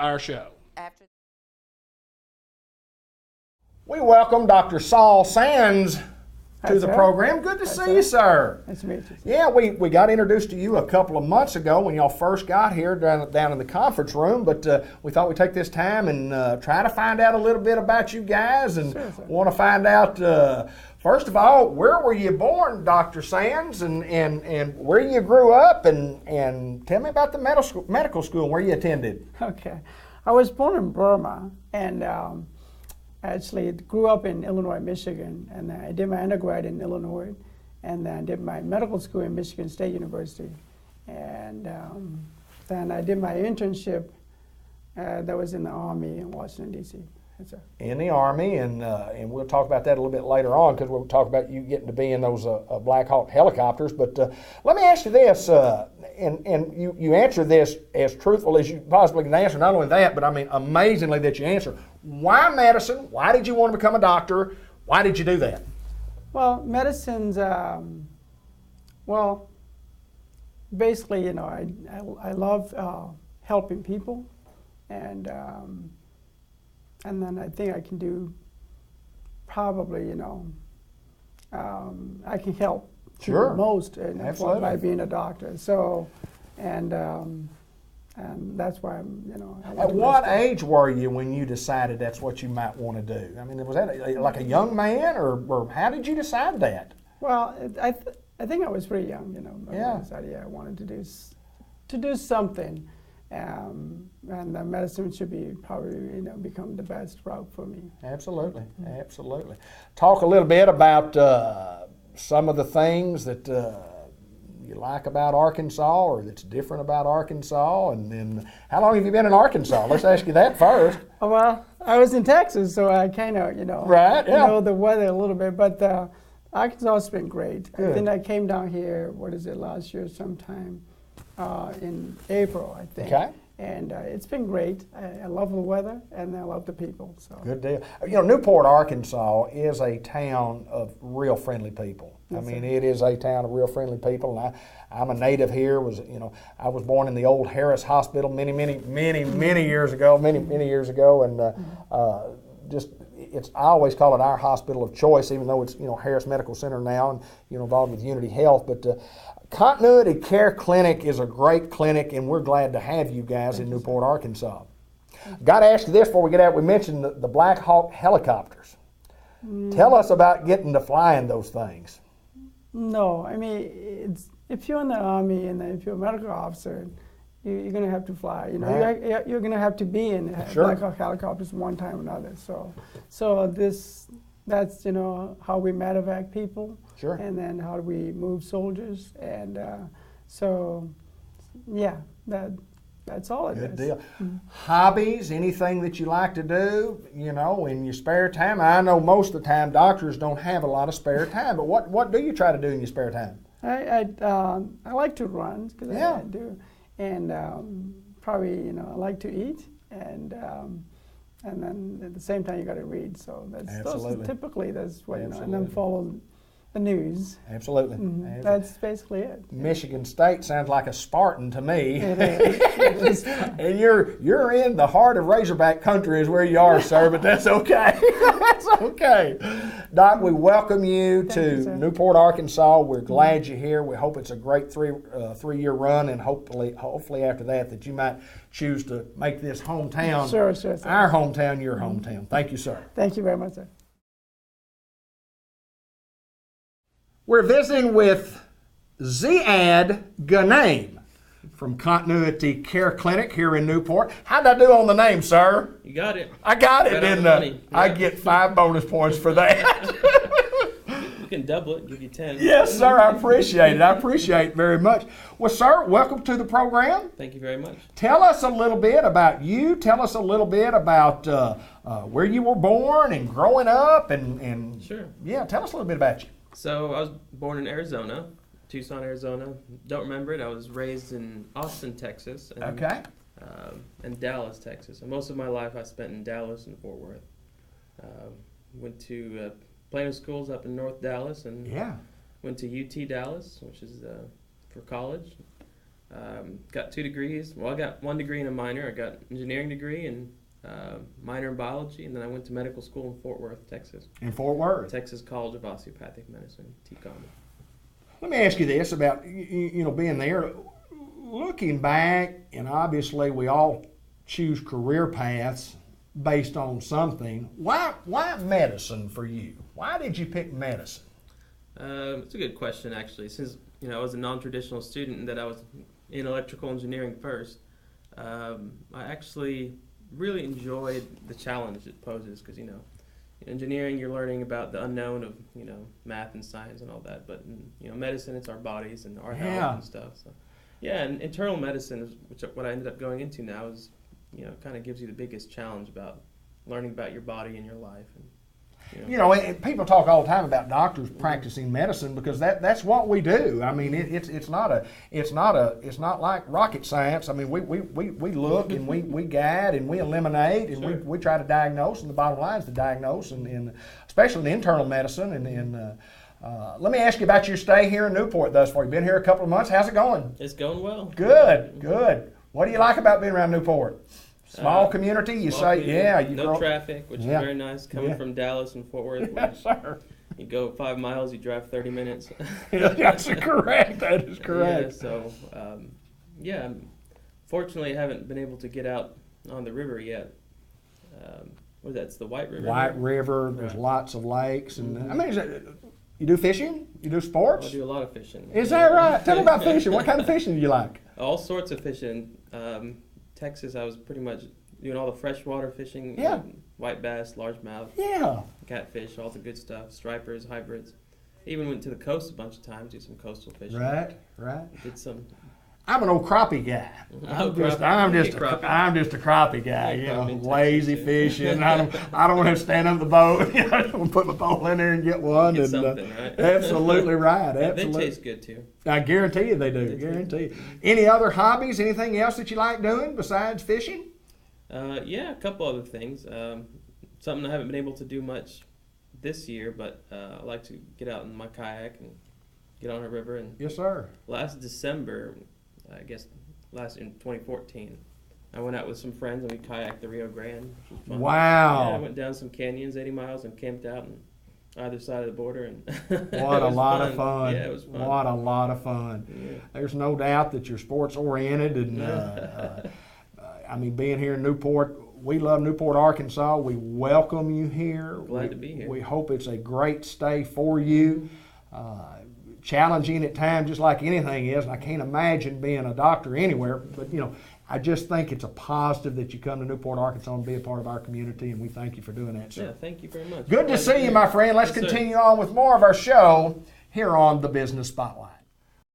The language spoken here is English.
our show. We welcome Dr. Saul Sands to the program. Good to see you, sir. Nice to meet you. Yeah, we got introduced to you a couple of months ago when y'all first got here down in the conference room, but we thought we'd take this time and try to find out a little bit about you guys and want to find out, first of all, where were you born, Dr. Sands, and where you grew up, and tell me about the medical school and where you attended. Okay. I was born in Burma, and actually grew up in Illinois, Michigan, and I did my undergrad in Illinois, and then I did my medical school in Michigan State University, and then I did my internship that was in the Army in Washington, D.C. In the Army, and we'll talk about that a little bit later on because we'll talk about you getting to be in those Black Hawk helicopters. But let me ask you this, and you answer this as truthful as you possibly can answer. Not only that, but I mean amazingly that you answer. Why medicine? Why did you want to become a doctor? Why did you do that? Well, medicine's well, basically, you know, I love helping people, and then I think I can do probably, you know, I can help Sure. most Absolutely. by being a doctor. So, and that's why I'm, you know. At what age were you when you decided that's what you might want to do? I mean, was that like a young man, or how did you decide that? Well, I think I was pretty young, you know. Yeah. I decided, I wanted to do something. And medicine should be probably, you know, become the best route for me. Absolutely, absolutely. Talk a little bit about some of the things that you like about Arkansas or that's different about Arkansas, and then how long have you been in Arkansas? Let's ask you that first. Well, I was in Texas, so I kind of, you know, Right, yeah. know the weather a little bit, but Arkansas has been great. Good. I think I came down here, last year sometime in April, I think. Okay. And it's been great. I love the weather, and I love the people. So. Good deal. You know, Newport, Arkansas is a town of real friendly people. Yes, I mean, sir. it is a town of real friendly people, and I'm a native here. I was born in the old Harris Hospital many years ago, many years ago, and I always call it our hospital of choice, even though it's, you know, Harris Medical Center now and, you know, involved with Unity Health, but Continuity Care Clinic is a great clinic, and we're glad to have you guys in Newport, Arkansas. Got to ask you this before we get out. We mentioned the Black Hawk helicopters. Tell us about getting to flying those things. No, I mean, if you're in the Army and if you're a medical officer, you're going to have to fly. You know, Right. you're going to have to be in Sure. Black Hawk helicopters one time or another. So that's, you know, how we medevac people. Sure. And then how do we move soldiers, and so yeah, that's all it is. Good deal. Hobbies, anything that you like to do, you know, in your spare time? I know most of the time doctors don't have a lot of spare time, but what do you try to do in your spare time? I like to run, because Yeah. I do, and probably, you know, I like to eat, and then at the same time you got to read. So Absolutely. Typically that's what, you know, and Absolutely. then follow the news. Absolutely. Mhm. That's basically it. Michigan State sounds like a Spartan to me. It is. It is. And you're in the heart of Razorback country is where you are, sir, but that's okay. That's okay. Doc, we welcome you Thank to you, sir. Newport, Arkansas. We're glad you're here. We hope it's a great three-year run, and hopefully after that you might choose to make this hometown, Sure, sir. our hometown, your hometown. Thank you, sir. Thank you very much, sir. We're visiting with Ziad Ghanem from Continuity Care Clinic here in Newport. How'd I do on the name, sir? You got it. I got it, Right on didn't the I? money. I Yeah. get 5 bonus points for that. You can double it, give you 10. Yes, sir, I appreciate it. I appreciate it very much. Well, sir, welcome to the program. Thank you very much. Tell us a little bit about you. Tell us a little bit about where you were born and growing up, and Sure. yeah, tell us a little bit about you. So I was born in Arizona, Tucson, Arizona. Don't remember it. I was raised in Austin, Texas. And, Okay. and Dallas, Texas. And most of my life I spent in Dallas and Fort Worth. Went to Plano schools up in North Dallas, and Yeah. went to UT Dallas, which is for college. Got 2 degrees. Well, I got 1 degree and a minor. I got engineering degree and minor in biology, and then I went to medical school in Fort Worth, Texas. In Fort Worth? Texas College of Osteopathic Medicine, TCOM. Let me ask you this about, being there. Looking back, and obviously we all choose career paths based on something. Why medicine for you? Why did you pick medicine? It's a good question, actually. Since I was a non-traditional student and that I was in electrical engineering first, I actually really enjoyed the challenge it poses because in engineering you're learning about the unknown of math and science and all that, but in medicine it's our bodies and our health and stuff. So yeah, and internal medicine, which what I ended up going into now, is kind of gives you the biggest challenge about learning about your body and your life. And people talk all the time about doctors practicing medicine because that's what we do. I mean, it's not like rocket science. I mean, we look and we guide and we eliminate and Sure. we try to diagnose, and the bottom line is to diagnose, and especially in internal medicine. And let me ask you about your stay here in Newport thus far. You've been here a couple of months. How's it going? it's going well. Good. What do you like about being around Newport? Small community, you Small say, community, yeah. You no traffic, which is very nice. Coming from Dallas and Fort Worth, Yes, sir. you go 5 miles, you drive 30 minutes. That's correct. That is correct. Yeah, so, fortunately, I haven't been able to get out on the river yet. That's the White River. White River, there's Right. lots of lakes. And I mean, you do fishing? You do sports? I do a lot of fishing. Is that right? Tell me about fishing. What kind of fishing do you like? All sorts of fishing. Texas, I was pretty much doing all the freshwater fishing. Yeah. White bass, largemouth, Yeah. catfish, all the good stuff. Stripers, hybrids. Even went to the coast a bunch of times, do some coastal fishing. Right. Did some. I'm an old crappie guy. I'm just a crappie guy. Lazy fishing. I don't want to stand on the boat. I don't want to put my pole in there and get one. Get something, right? Absolutely right. They Absolutely. taste good too. I guarantee you they do. Guarantee you. Any other hobbies? Anything else that you like doing besides fishing? Yeah, a couple other things. Something I haven't been able to do much this year, but I like to get out in my kayak and get on a river. And Yes, sir. last December, I guess in 2014, I went out with some friends and we kayaked the Rio Grande, which was fun. Wow. Yeah, I went down some canyons, 80 miles, and camped out on either side of the border. And What a lot of fun. fun. Yeah, it was fun. What a lot of fun. Yeah. There's no doubt that you're sports oriented, and I mean, being here in Newport, we love Newport, Arkansas. We welcome you here. Glad to be here. We hope it's a great stay for you. Challenging at times, just like anything is. And I can't imagine being a doctor anywhere, but I just think it's a positive that you come to Newport, Arkansas, and be a part of our community, and we thank you for doing that, sir. Yeah, thank you very much. Good to see you, my friend. Let's Yes, sir. continue on with more of our show here on the Business Spotlight.